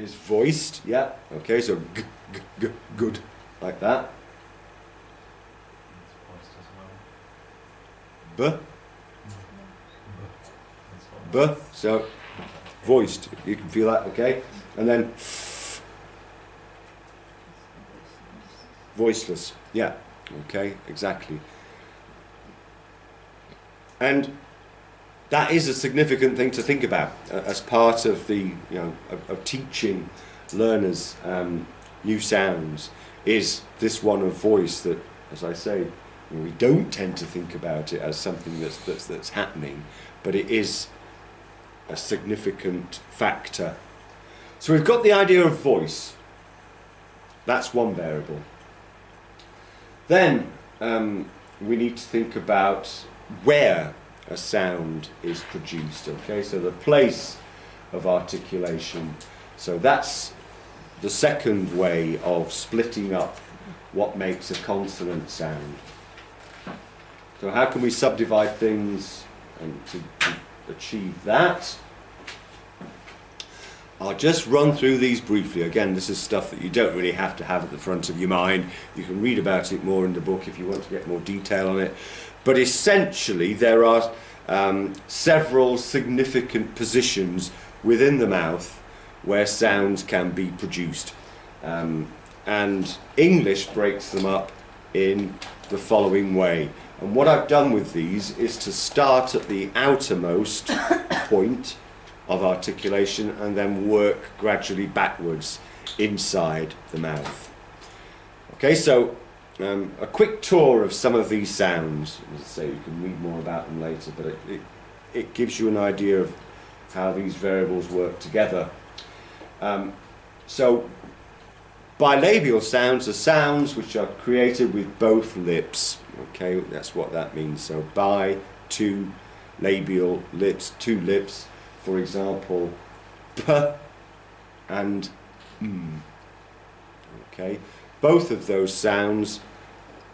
is voiced, yeah, okay, so g, g, g, good, like that. B, b, so voiced, you can feel that, okay, and then f, voiceless, yeah, okay, exactly. And that is a significant thing to think about as part of the, of teaching learners new sounds, is this one of voice that, as I say, we don't tend to think about it as something that's happening, but it is a significant factor. So we've got the idea of voice. That's one variable. Then we need to think about where a sound is produced, okay, so the place of articulation. So that's the second way of splitting up what makes a consonant sound. So how can we subdivide things and to achieve that? I'll just run through these briefly. Again, this is stuff that you don't really have to have at the front of your mind. You can read about it more in the book if you want to get more detail on it. But essentially, there are several significant positions within the mouth where sounds can be produced. And English breaks them up in the following way. And what I've done with these is to start at the outermost point of articulation and then work gradually backwards inside the mouth. Okay, so a quick tour of some of these sounds. As I say, you can read more about them later, but it gives you an idea of how these variables work together. So bilabial sounds are sounds which are created with both lips. Okay, that's what that means. So bi, two, labial, lips, two lips. For example, p and m. Okay, both of those sounds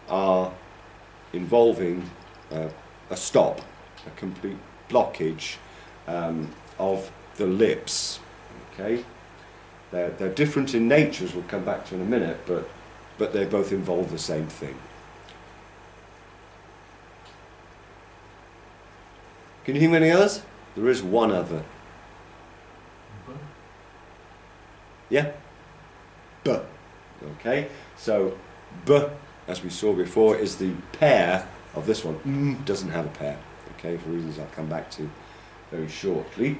are involving a stop, a complete blockage of the lips. Okay, they're different in nature, as we'll come back to in a minute, but they both involve the same thing. Can you think of any others? There is one other. Yeah? B. Okay? So, B, as we saw before, is the pair of this one. Doesn't have a pair. Okay? For reasons I'll come back to very shortly.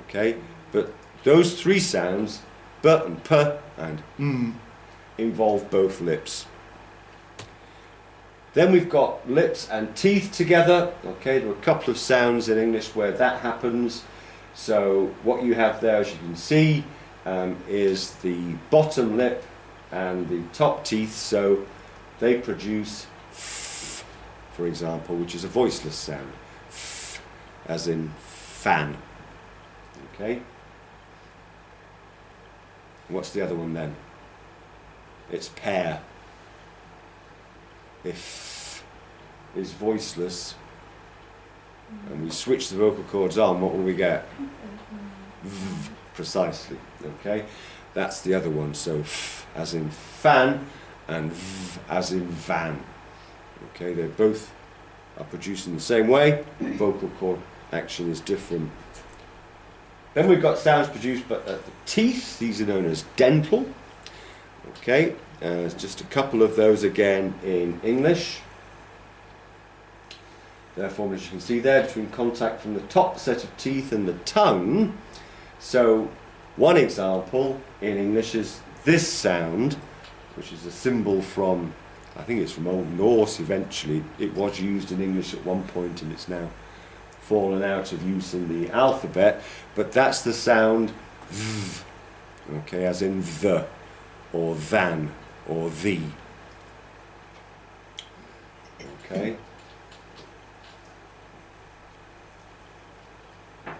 Okay? But those three sounds, B and P and involve both lips. Then we've got lips and teeth together. Okay, there are a couple of sounds in English where that happens. So what you have there, as you can see, is the bottom lip and the top teeth. So they produce f, for example, which is a voiceless sound, f, as in fan. Okay. What's the other one then? It's pair. If is voiceless and we switch the vocal cords on, what will we get? V, precisely. Okay, that's the other one. So f as in fan and v as in van. Okay, they both are produced in the same way. Vocal cord action is different. Then we've got sounds produced by the teeth. These are known as dental. Okay. There's just a couple of those again in English. Therefore, as you can see there, between contact from the top set of teeth and the tongue. So, one example in English is this sound, which is a symbol from, I think it's from Old Norse eventually. It was used in English at one point and it's now fallen out of use in the alphabet. But that's the sound v, okay, as in the, or than, or the. Okay.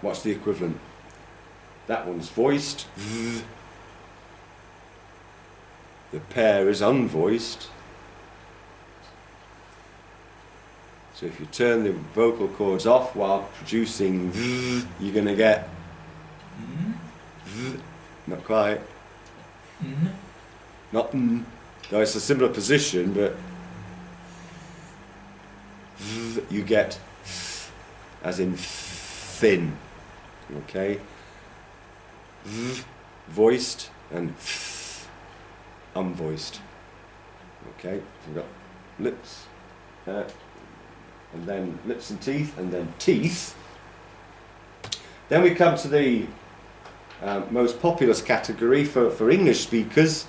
What's the equivalent? That one's voiced. V. The pair is unvoiced. So if you turn the vocal cords off while producing v, you're going to get v. Not quite. Not n. Though it's a similar position, but you get as in thin. Okay? Voiced and unvoiced. Okay? So we've got lips, and then lips and teeth, and then teeth. Then we come to the most populous category for English speakers.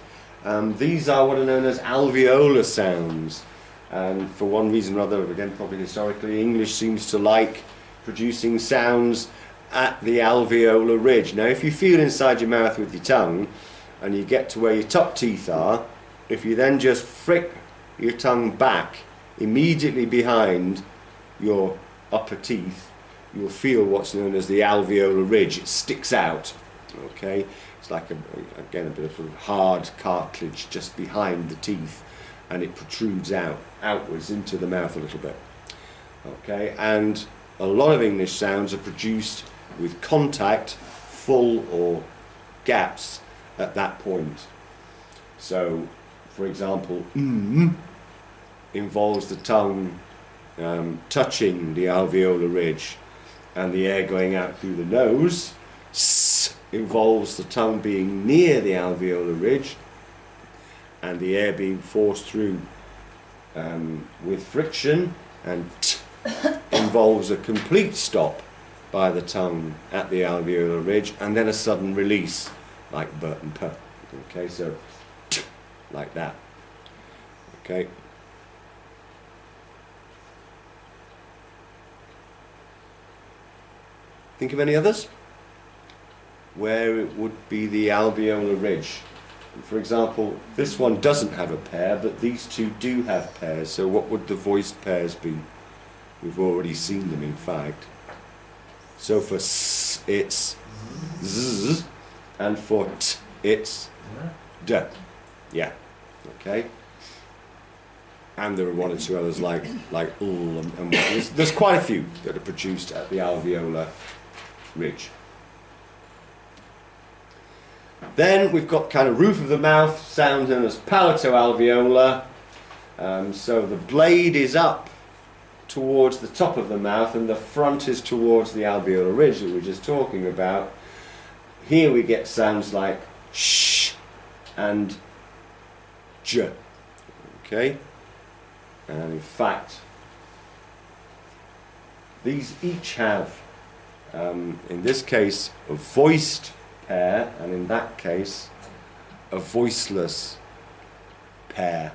These are what are known as alveolar sounds. And for one reason or other, again probably historically, English seems to like producing sounds at the alveolar ridge. Now if you feel inside your mouth with your tongue and you get to where your top teeth are, if you then just flick your tongue back immediately behind your upper teeth, you'll feel what's known as the alveolar ridge. It sticks out. Okay, it's like again a bit of, sort of hard cartilage just behind the teeth, and it protrudes outwards into the mouth a little bit. Okay, and a lot of English sounds are produced with contact, full or gaps at that point. So, for example, involves the tongue touching the alveolar ridge and the air going out through the nose. S involves the tongue being near the alveolar ridge and the air being forced through with friction, and t involves a complete stop by the tongue at the alveolar ridge and then a sudden release like b and p. Okay, so t like that. Okay. Think of any others where it would be the alveolar ridge. For example, this one doesn't have a pair, but these two do have pairs. So what would the voiced pairs be? We've already seen them, in fact. So for s, it's z, and for t, it's d. Yeah. Okay. And there are one or two others like and there's quite a few that are produced at the alveolar ridge. Then we've got kind of roof of the mouth sound known as palatoalveolar. So the blade is up towards the top of the mouth and the front is towards the alveolar ridge that we were just talking about. Here we get sounds like sh and j. Okay? And in fact, these each have, in this case, a voiced pair, and in that case, a voiceless pair.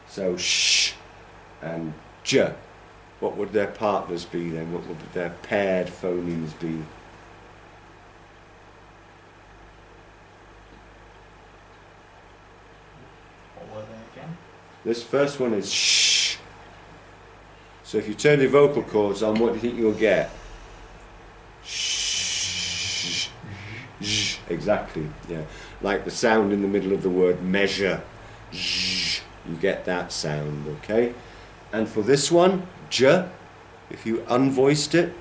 So sh and j. What would their partners be then? What would their paired phonemes be? What were they again? This first one is sh. So if you turn the vocal cords on, what do you think you'll get? Sh. Sh. Exactly, yeah. Like the sound in the middle of the word measure. Sh. You get that sound, okay? And for this one, j, if you unvoiced it,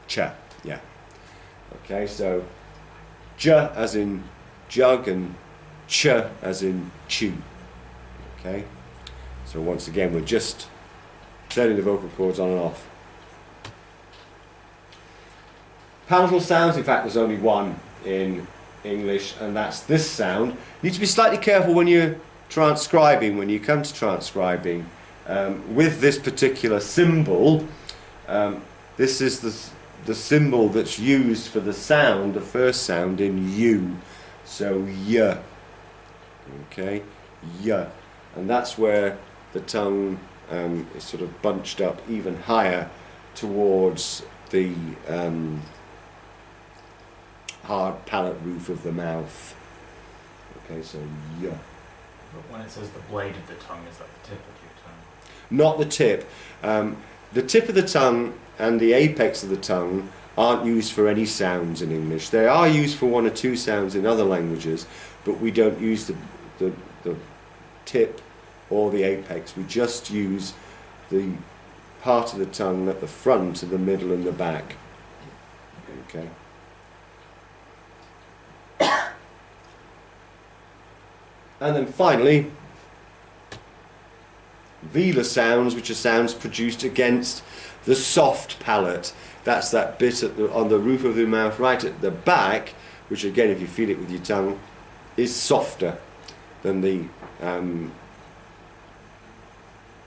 cha, yeah. Okay, so j as in jug and ch as in chew. Okay, so once again we're just turning the vocal cords on and off. Palatal sounds, in fact there's only one in English, and that's this sound. You need to be slightly careful when you're transcribing, when you come to transcribing, with this particular symbol. This is the symbol that's used for the sound, the first sound in U. So y. Okay, y. And that's where the tongue is sort of bunched up even higher towards the hard palate roof of the mouth. Okay, so y. But when it says the blade of the tongue, is that the tip of your tongue? Not the tip. The tip of the tongue and the apex of the tongue aren't used for any sounds in English. They are used for one or two sounds in other languages, but we don't use the tip or the apex. We just use the part of the tongue at the front and the middle and the back. Okay. And then finally, velar sounds, which are sounds produced against the soft palate. That's that bit on the roof of the mouth right at the back, which again, if you feel it with your tongue, is softer than the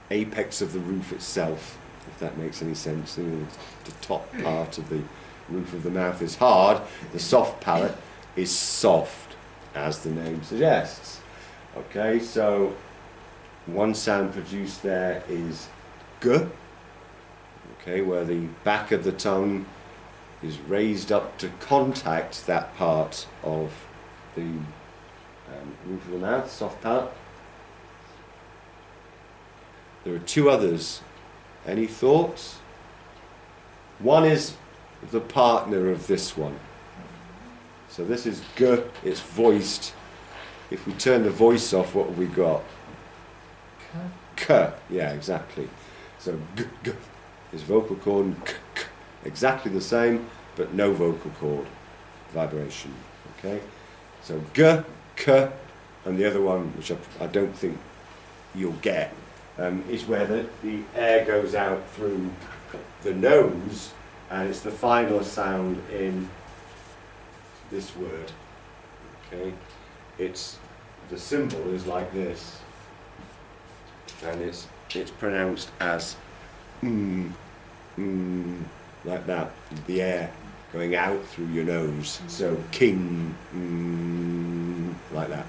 apex of the roof itself, if that makes any sense. The top part of the roof of the mouth is hard, the soft palate is soft, as the name suggests. Okay, so one sound produced there is g, okay, where the back of the tongue is raised up to contact that part of the roof of the mouth, soft palate. There are two others. Any thoughts? One is the partner of this one. So this is g, it's voiced. If we turn the voice off, what have we got? K. Yeah, exactly. So g, g is vocal cord, and k, k, exactly the same, but no vocal cord vibration. Okay? So g, k, and the other one, which I don't think you'll get, is where the air goes out through the nose, and it's the final sound in this word. Okay, the symbol is like this, and it's pronounced as like that, the air going out through your nose. So king, like that.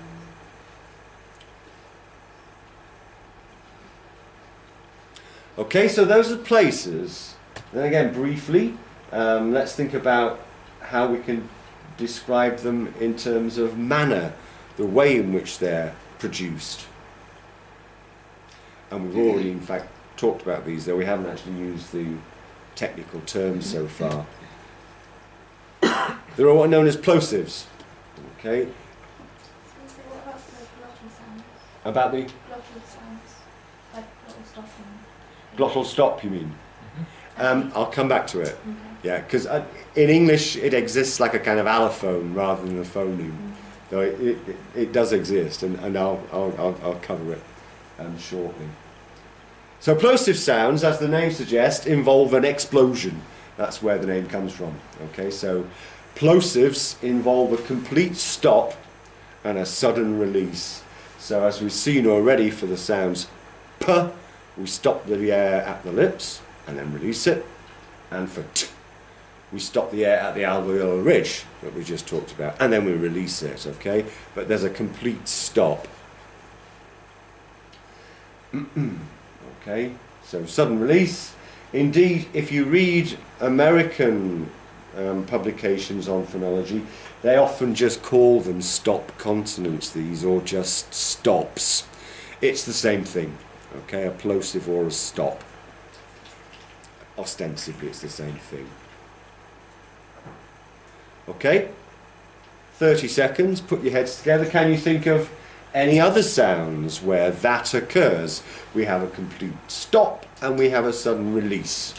Okay, so those are places. Then again, briefly, let's think about how we can describe them in terms of manner, the way in which they're produced. And we've already, in fact, talked about these, though we haven't actually used the technical terms so far. There are what are known as plosives. Okay. So what about the glottal sounds? About the Glottal sounds, like glottal stopping. glottal stop, you mean? I'll come back to it. Okay. Yeah, because in English it exists like a kind of allophone rather than a phoneme. So it does exist, and I'll cover it shortly. So plosive sounds, as the name suggests, involve an explosion. That's where the name comes from. Okay, so plosives involve a complete stop and a sudden release. So as we've seen already for the sounds p, we stop the air at the lips and then release it. And for t, we stop the air at the alveolar ridge that we just talked about, and then we release it, okay? But there's a complete stop. Okay, so sudden release. Indeed, if you read American publications on phonology, they often just call them stop consonants, these, or just stops. It's the same thing, okay? A plosive or a stop. Ostensibly, it's the same thing. Okay, 30 seconds, put your heads together. Can you think of any other sounds where that occurs? We have a complete stop and we have a sudden release.